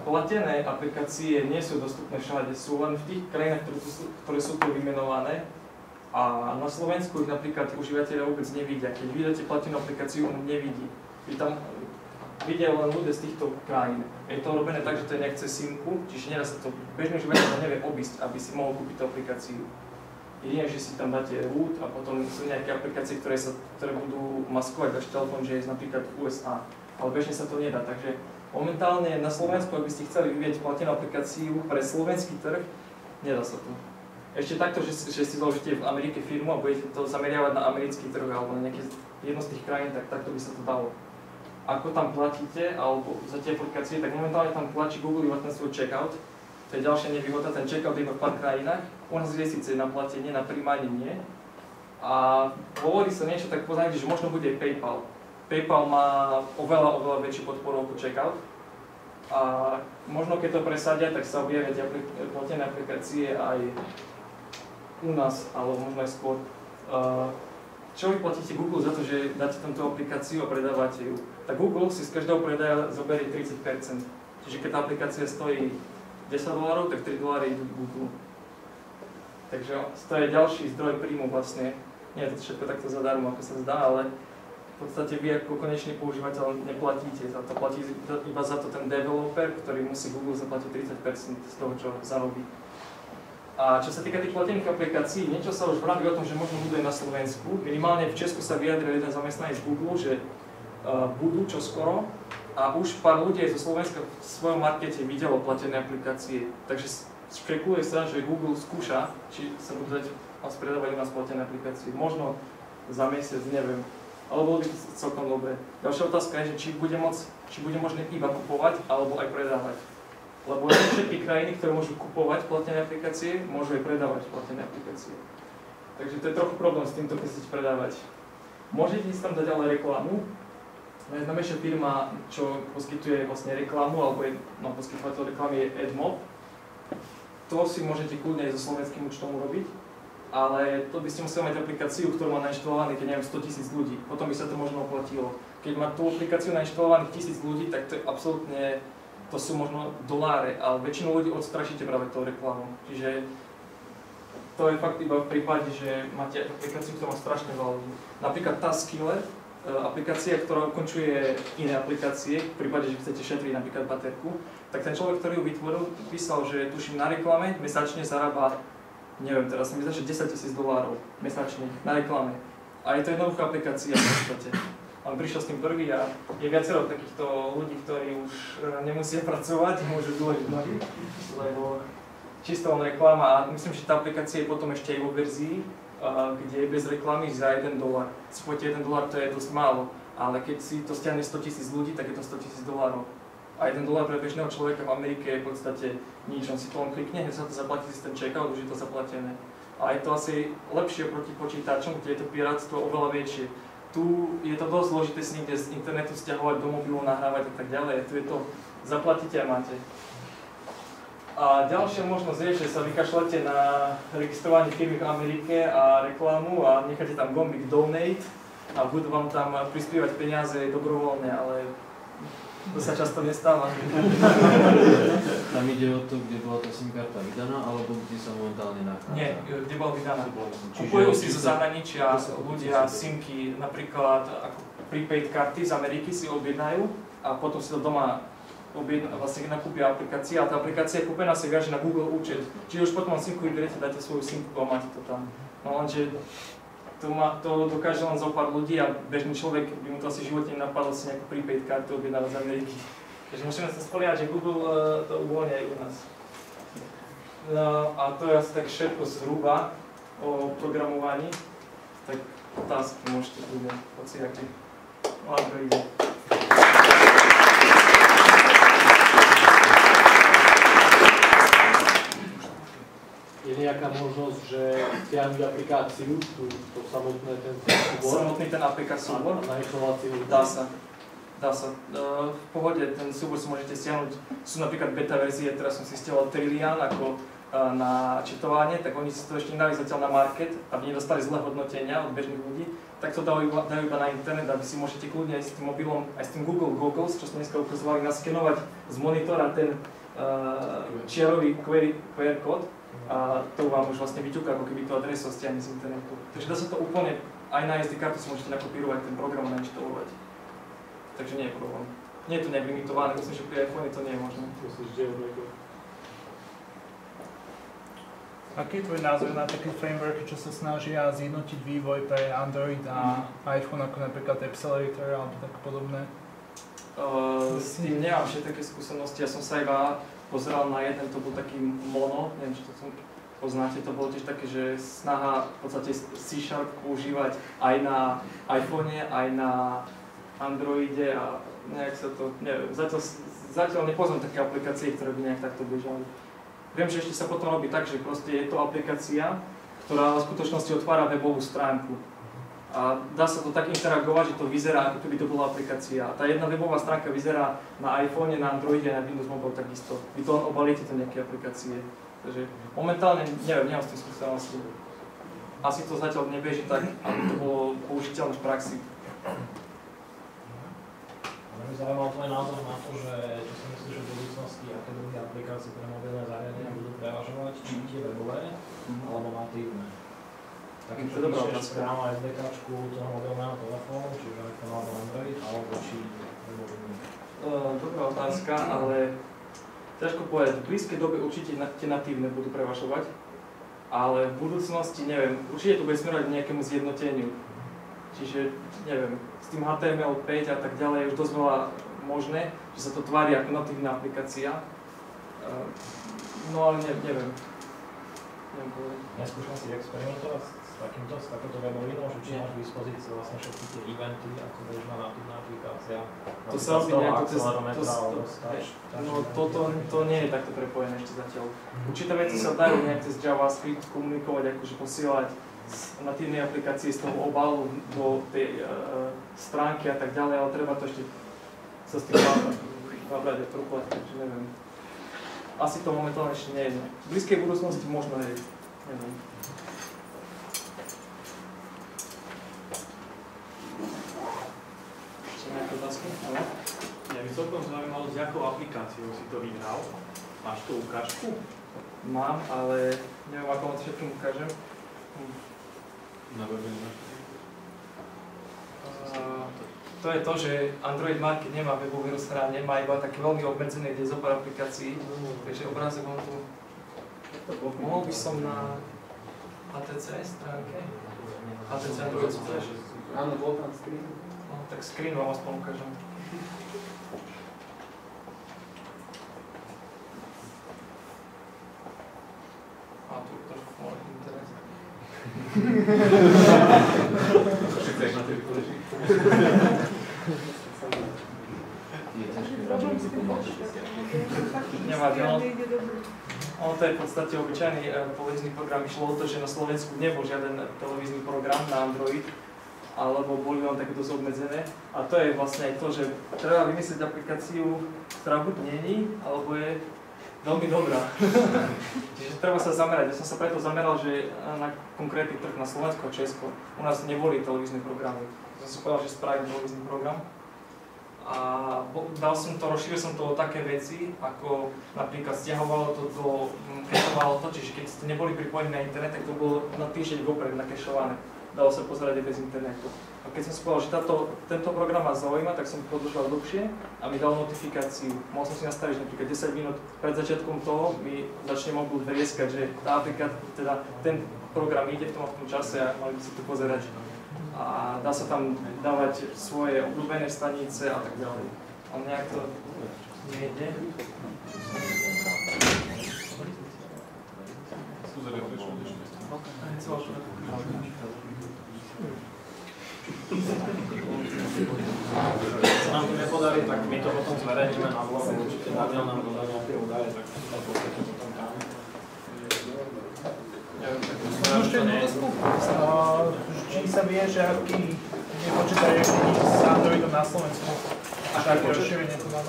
Platené aplikácie nie sú dostupné všade, sú len v tých krajinách, ktoré sú tu vymenované. A na Slovensku ich napríklad užívateľia vôbec nevidia. Keď vydáte platenú aplikáciu, on nevidí. Vy tam vidia len ľudia z týchto krajín. Je to robené tak, že to je nejak cez SIM-ku, čiže nedá sa to, bežný užívateľ nevie obísť, aby si mohol kúpiť tú aplikáciu. Jedine, že si tam dáte root a potom sú nejaké aplikácie, ktoré budú maskovať váš telefón, že je napríklad v USA. Ale bežne sa to nedá, takže momentálne na Slovensku, ak by ste chceli vyvíjať platenú aplikáciu pre slovenský trh, nedá sa to. Ešte takto, že si založíte v Amerike firmu a budete to zameriavať na americký trh alebo na nejaké jedno z tých krajín, tak takto by sa to dalo. Ako tam platíte, alebo za tie aplikácie, tak momentálne tam tlačí Google iba ten svoj checkout. To je ďalšia nevýhoda, ten checkout je iba v pár krajinách. U nás je síce na platenie, na príjmanie nie. A hovorí sa niečo, tak poznajte, že možno bude PayPal. PayPal má oveľa väčšiu podporu ako checkout. A možno keď to presadia, tak sa objavia tie platené aplikácie aj u nás, alebo možno aj skôr. Čo vy platíte Google za to, že dáte túto aplikáciu a predávate ju? Tak Google si z každého predaja zoberie 30%. Čiže keď tá aplikácia stojí $10, tak $3 idú Google. Takže to je ďalší zdroj príjmu vlastne. Nie je to všetko takto zadarmo, ako sa zdá, ale v podstate vy ako konečný používateľ neplatíte za to. Platí iba za to ten developer, ktorý musí Google zaplatiť 30% z toho, čo zarobí. A čo sa týka tých platených aplikácií, niečo sa už vraví o tom, že možno budú aj na Slovensku. Minimálne v Česku sa vyjadril jeden zamestnanec Google, že budú čoskoro. A už pár ľudí zo Slovenska v svojom markete videlo platené aplikácie. Takže špekuluje sa, že Google skúša, či sa budú dať predávať u nás platené aplikácie. Možno za mesiac, neviem. Ale bolo by to celkom dobré. Ďalšia otázka je, že či bude možné iba kupovať, alebo aj predávať. Lebo všetky krajiny, ktoré môžu kupovať platené aplikácie, môžu aj predávať platené aplikácie. Takže to je trochu problém s týmto, keď chcete predávať. Môžete si tam dať ale reklamu. Najznámejšia firma, čo poskytuje vlastne reklamu, alebo poskytovateľ reklamy je AdMob. To si môžete kľudne aj so slovenským účtom urobiť, ale to by ste museli mať aplikáciu, ktorú má nainštalovaný, keď neviem, 100 000 ľudí. Potom by sa to možno oplatilo. Keď má tú aplikáciu nainštalovaných 1000 ľudí, tak to je absolútne, to sú možno doláre, ale väčšinu ľudí odstrašíte práve tou reklamou. Čiže to je fakt iba v prípade, že máte aplikáciu, ktorá má strašne veľa ľudí. Napríklad Taskiller, aplikácia, ktorá ukončuje iné aplikácie, v prípade, že chcete šetriť napríklad baterku, tak ten človek, ktorý ju vytvoril, písal, že tuším na reklame mesačne zarába, neviem teraz, mi zdá, že $10 000 mesačne na reklame. A je to jednoduchá aplikácia v podstate. On prišiel s tým prvý a je viacero takýchto ľudí, ktorí už nemusia pracovať, môžu dôležiť nohy, lebo čisto len reklama a myslím, že tá aplikácia je potom ešte aj vo verzii, kde je bez reklamy za $1. Si poviete, $1 to je dosť málo, ale keď si to stiahne 100 000 ľudí, tak je to $100 000. A $1 pre bežného človeka v Amerike je v podstate nič, on si to len klikne, hneď sa to zaplatí si ten checkout, už je to zaplatené. A je to asi lepšie proti počítačom, kde je to pirátstvo oveľa väčšie. Tu je to dosť zložité si niekde z internetu stiahovať do mobilu, nahrávať a tak ďalej. Tu je to, zaplatíte a máte. A ďalšia možnosť je, že sa vykašľate na registrovanie firmy v Amerike a reklamu a necháte tam gombík Donate a budú vám tam prispievať peniaze dobrovoľne, ale to sa často nestáva. Tam ide o to, kde bola tá SIM karta vydaná, alebo kde sa momentálne nachádza? Nie, kde bola vydaná. Kupujú si zo zahraničia ľudia SIMky, napríklad ako prepaid karty z Ameriky si objednajú a potom si to doma vlastne nakúpia aplikácie, ale tá aplikácia je kúpená si viaže na Google účet. Čiže už potom SIMku vyberete, dáte svoju SIMku a máte to tam. No lenže to dokáže len zo pár ľudí a bežný človek by mu to asi v živote nenapadlo si nejakú prepaid kartu objednávať z Ameriky. Takže musíme sa spoliehať, že Google to uvoľní aj u nás. No a to je asi tak všetko zhruba o programovaní. Tak otázky môžete ľudia hociaké. Ladro ide. Je nejaká možnosť, že stiahnuť aplikáciu, to samotné ten súbor? Samotný ten aplikáciu súbor? Na inštaláciu? Dá sa. V pohode ten súbor si môžete stiahnuť. Sú napríklad beta verzie, teraz som si stiahol Trillian ako na četovanie, tak oni si to ešte nedali zatiaľ na market, aby nedostali zlé hodnotenia od bežných ľudí. tak to dajú iba na internet, aby si môžete kľudne aj s tým mobilom, aj s tým Google Goggles, čo sme dneska ukazovali, naskenovať z monitora ten čiarový QR kód a to vám už vlastne vyťuká ako keby tú adresu a stiahne z internetu. Takže dá sa to úplne, aj na SD kartu si môžete nakopírovať ten program a nainštalovať. Takže nie je problém. Nie je to nejak limitované, myslím, že pri iPhone to nie je možné. Aký je tvoj názor na také frameworky, čo sa snažia zjednotiť vývoj pre Android a iPhone, ako napríklad Accelerator alebo tak podobné? S tým nemám všetky skúsenosti, ja som sa iba pozeral na jeden, to bol taký Mono, neviem, či to poznáte, to bolo tiež také, že snaha v podstate C# používať aj na iPhone, aj na Androide a nejak sa to, neviem, zatiaľ nepoznám také aplikácie, ktoré by nejak takto bežali. Viem, že ešte sa potom robí tak, že proste je to aplikácia, ktorá v skutočnosti otvára webovú stránku. A dá sa to tak interagovať, že to vyzerá, ako keby to bola aplikácia. A tá jedna webová stránka vyzerá na iPhone, na Androide, na Windows Mobile takisto. Vy to len obalíte do nejaké aplikácie. Takže momentálne, neviem, nemám s tým skúsenosti. Asi to zatiaľ nebeží tak, aby to bolo použiteľné v praxi. Mňa zaujímal tvoj názor na to, že čo si myslíš o budúcnosti, aké druhy aplikácie pre mobilné zariadenia budú prevažovať, či tie webové, alebo natívne. Takže čo píšeš priamo SDKčku toho mobilného telefónu, čiže iPhone alebo Android, alebo či webový. Dobrá otázka, ale ťažko povedať. V blízkej dobe určite tie natívne budú prevažovať, ale v budúcnosti neviem, určite to bude smerovať k nejakému zjednoteniu. Čiže, neviem, s tým HTML5 a tak ďalej je už dosť veľa možné, že sa to tvári ako natívna aplikácia. No ale neviem. Neskúšal si experimentovať s takouto webovinou, že či máš k dispozícii vlastne všetky tie eventy, ako bežná natívna aplikácia? To sa robí nejako to nie je takto prepojené ešte zatiaľ. Určité veci sa dajú nejak cez JavaScript komunikovať, akože posielať z natívnej aplikácie z toho obalu do tej stránky a tak ďalej, ale treba to ešte sa s tým zabrať a trúpať, takže neviem. Asi to momentálne ešte nie je. V blízkej budúcnosti možno je, neviem. Ešte nejaké otázky? Ale? Mňa by celkom zaujímalo, s jakou aplikáciou si to vybral. Máš tu ukážku? Mám, ale neviem, ako vám to všetkým ukážem. Na webe To je to, že Android Market nemá webovú strane, má iba také veľmi obmedzené, kde je zopár aplikácií. Takže obrázok mám tu. Mohol by som na HTC stránke. HTC Android Splash. Áno, bol tam screen. No, tak screen vám aspoň ukážem. A tu trošku pomalý internet. Chceš na tej vypoležiť? Nevadí, ono to je v podstate obyčajný televízny program. Išlo o to, že na Slovensku nebol žiaden televízny program na Android, alebo boli len také dosť obmedzené. A to je vlastne aj to, že treba vymyslieť aplikáciu, ktorá buď není, alebo je veľmi dobrá. Čiže treba sa zamerať. Ja som sa preto zameral, že na konkrétny trh na Slovensku a Česko. U nás neboli televízne programy. Ja som si povedal, že spravím televízny program. A dal som to, rozšíril som to o také veci, ako napríklad stiahovalo to do, kešovalo to, čiže keď ste neboli pripojení na internet, tak to bolo na týždeň vopred nakešované. Dalo sa pozerať aj bez internetu. A keď som si povedal, že tento program ma zaujíma, tak som podržal dlhšie a mi dal notifikáciu. Mohol som si nastaviť, že napríklad 10 minút pred začiatkom toho mi začne mobil vrieskať, že tá aplikácia, teda ten program ide v tom čase a mali by si to pozerať. A dá sa tam dávať svoje obľúbené stanice a tak ďalej. Ale nejak to nejde. Keď sa nám to nepodarí, tak my to potom zverejníme na blogu, určite Daniel nám dodá nejaké údaje, tak to potom tam. Ešte jednu otázku. Či sa vie, že aký je počet zariadení s Androidom na Slovensku? Až také rozšírenie to má?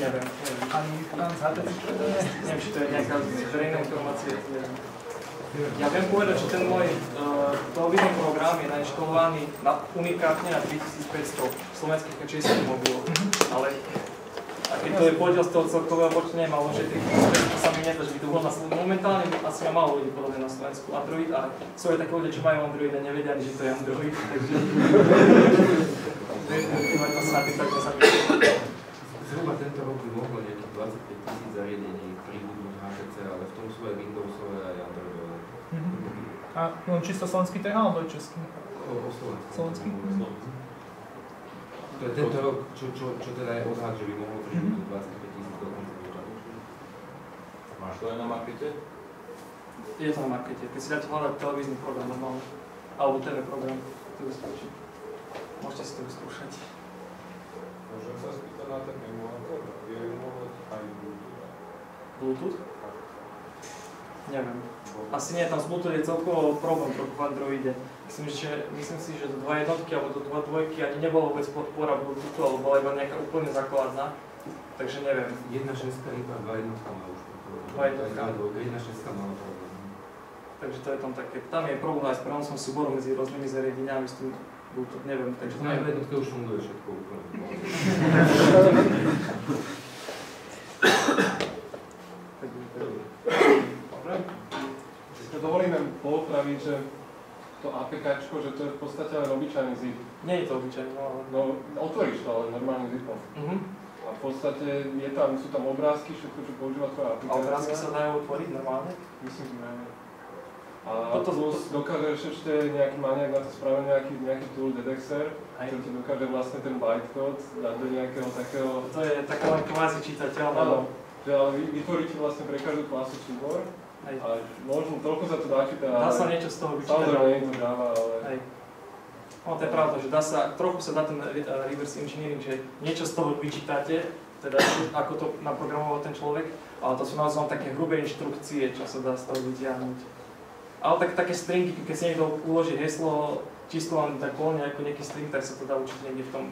Neviem. Ani z HTC? Neviem, či to je nejaká verejná informácia. Ja viem povedať, že ten môj televízny program je nainštalovaný unikátne na 3500 slovenských a českých mobilov, ale a keď to je podiel z toho celkového počtu, neviem, ale že 3500 sa mi nedá, že by to bolo na Slovensku. Momentálne asi má málo ľudí podobne na Slovensku Android a sú aj také ľudia, čo majú Android a nevedia ani, že to je Android, takže to sa na tým takto zapíše. Zhruba tento rok by mohlo nejakých 25 000 zariadení pribudnúť HPC, ale v tom sú aj Windowsové aj Androidové. A on čisto slovenský trh, alebo aj český? Slovenský. Slovenský? To je tento rok, čo teda je odhad, že by mohlo pribudnúť 25 000 do konca roka. Máš to aj na markete? Je to na markete, keď si dáte hľadať televízny program normálne, alebo TV program, to vyskúši. Môžete si to vyskúšať. Môžem sa spýtať na ten emulátor? Je emulovať aj Bluetooth? Bluetooth? Neviem. Asi nie, tam s Bluetooth je celkovo problém trochu v Androide. Myslím si, že do 2.1 alebo do 2.2 ani nebola vôbec podpora Bluetoothu, alebo bola iba nejaká úplne základná. Takže neviem. 1.6 iba 2.1 má už podporu. 1.6 má problém. Takže to je tam také, tam je problém aj s prenosom súboru medzi rôznymi zariadeniami s tým Bluetooth, neviem. Takže na jednotke už funguje všetko úplne. Si to dovolíme poopraviť, že to APKčko, že to je v podstate len obyčajný zip. Nie je to obyčajný, ale... No, otvoríš to ale normálnym zipom. A v podstate sú tam obrázky, všetko, čo používa tvoja aplikácia. A obrázky sa dajú otvoriť normálne? Myslím, že nie. A plus dokážeš ešte nejaký maniak na to spraviť nejaký tool Dedexer, čo ti dokáže vlastne ten bytecode dať do nejakého takého... To je také len kvázi čitateľné. Áno, ale vytvorí ti vlastne pre každú klasu súbor. A možno toľko sa to dá čítať, dá sa niečo z toho vyčítať. Samozrejme, nie to dáva, ale... Hej. No to je pravda, že trochu sa dá ten reverse engineering, že niečo z toho vyčítate, teda ako to naprogramoval ten človek, ale to sú naozaj také hrubé inštrukcie, čo sa dá z toho vytiahnuť. Ale také stringy, keď si niekto uloží heslo, číslo len tak voľne ako nejaký string, tak sa to dá určite niekde v tom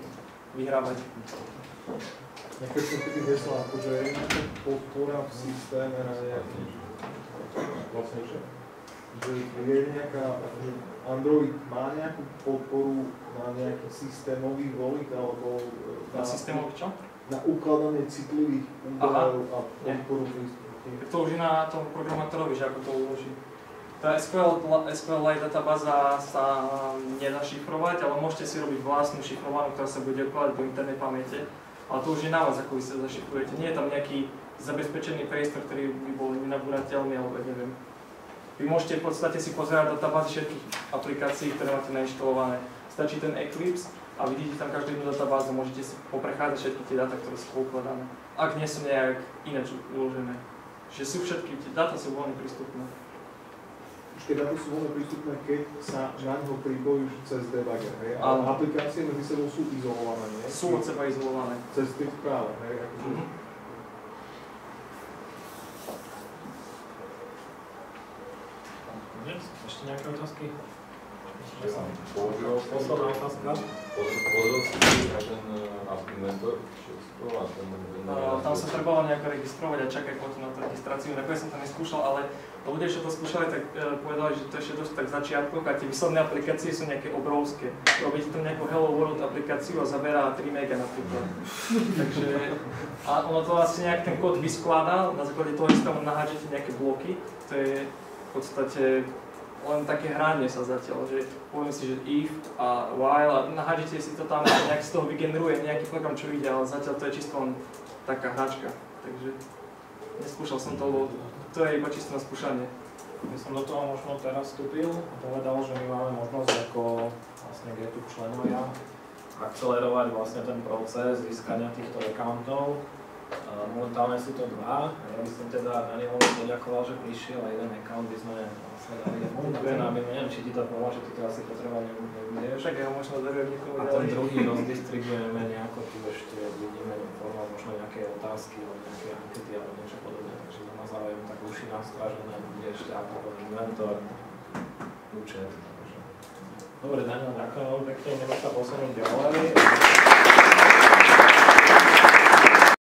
vyhrávať. Keď sú taký hesla, akože je nejaká podpora v systéme na nejaký, vlastne že je nejaká, akože Android má nejakú podporu na nejaký systémový volit, alebo na systémový čo? Na ukladanie citlivých údajov a podporu prístupu. Tak to už je na tom programátorovi, že ako to uloží. Tá SQLite databáza sa nedá šifrovať, ale môžete si robiť vlastnú šifrovanú, ktorá sa bude ukladať do internej pamäte. Ale to už je na vás, ako vy sa zašifrujete. Nie je tam nejaký zabezpečený priestor, ktorý by bol nenabúrateľný, alebo neviem. Vy môžete v podstate si pozerať databázy všetkých aplikácií, ktoré máte nainštalované. Stačí ten Eclipse a vidíte tam každú jednu databázu, môžete si poprechádzať všetky tie dáta, ktoré sú poukladané. Ak nie sú nejak ináč uložené. Že sú všetky, tie dáta sú voľne prístupné. Keď dáta sú voľne prístupné, keď sa na ňo pripojíš cez debugger, hej? Ale aplikácie medzi sebou sú izolované, nie? Sú od seba izolované. Cez tých práve, hej? Akože... Ešte nejaké otázky? Posledná otázka. Pozrel si na ten inventor všetko a ten... Tam sa trebalo nejako registrovať a čakať potom na tú registráciu. Nakoniec som to neskúšal, ale ľudia, čo to skúšali, tak povedali, že to ešte dosť tak v začiatkoch a tie výsledné aplikácie sú nejaké obrovské. Robíte tam nejakú Hello World aplikáciu a zaberá 3 mega napríklad. Takže a ono to vlastne nejak ten kód vyskladá, na základe toho, že tam nahádžete nejaké bloky. To je v podstate len také hranie sa zatiaľ, že poviem si, že if a while a nahádžete si to tam a nejak z toho vygeneruje nejaký program, čo ide, ale zatiaľ to je čisto len taká hračka. Takže neskúšal som to, lebo to je iba čisto na skúšanie. Ja som do toho možno teraz vstúpil a povedal, že my máme možnosť ako vlastne GitHub členovia akcelerovať vlastne ten proces získania týchto accountov. Momentálne sú to 2. Ja by som teda na neho poďakoval, že prišiel a jeden account by sme vlastne dali aby neviem, či ti to pomôže, ty to asi potrebovať nebudeš. Však ja možno darujem niekomu a ten druhý rozdistribujeme nejako, tu ešte vidíme formou možno nejaké otázky alebo nejaké ankety alebo niečo podobné, takže na záujem tak uši nastrážené bude ešte ako inventor, účet. Dobre, Daniel, ďakujem veľmi pekne, ideme sa posunúť ďalej.